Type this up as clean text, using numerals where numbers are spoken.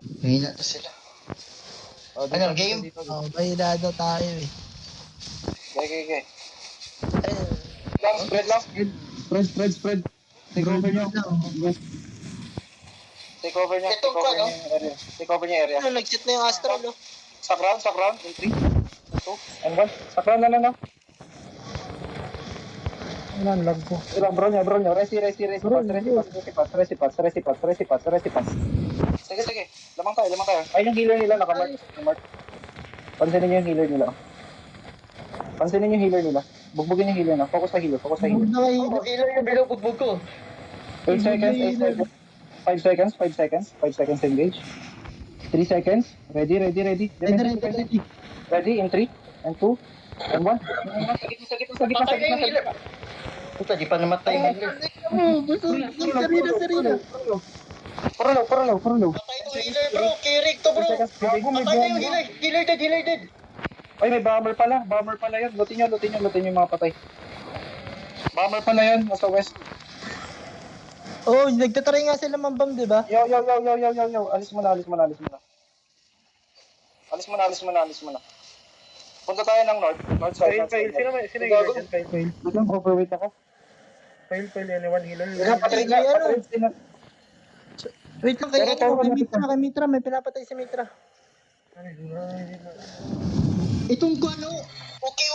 Mahina to sila. Oh, Ano, game? Mahina daw tayo eh. Okay. Ayun. Lang, spread lang. Spread. Take over nyo. Take over nyo. Ito ko, no? Take over nyo area. Ano, nag-sit na yung Astral, oh. Sack round. In 3, 2, and 1. Sack round na. Wala, lag ko. Bro nyo. Resi pass. Sige. Lamang tayo. Ay, yung healer nila nakamark. Pansinin nyo yung healer nila. Bugbugin yung healer na. Focus sa healer. Oh, healer yung binubugbog ko. 8 seconds. 5 seconds engage. 3 seconds. Ready. Ready. Ready in 3, and 2, and 1. Sa gitna. Puta, di pa namatay yung healer. Sarina. Puro low. Patay to healer, bro. Kirig to, bro. Patay na yung healer. Healer dead. Ay, may bomber pala yun. Lutin nyo yung mga patay. Bomber pala yun, nasa west. Oh, nagtatry nga sila mambam, di ba? Yo. Alis mo na. Punta tayo ng north side. Fail. Sino healer dyan? Fail. Biglang overweight ako. Fail. Anyone healer? Wait lang, kay Mitra, may pinapatay si Mitra. Itong ano, okay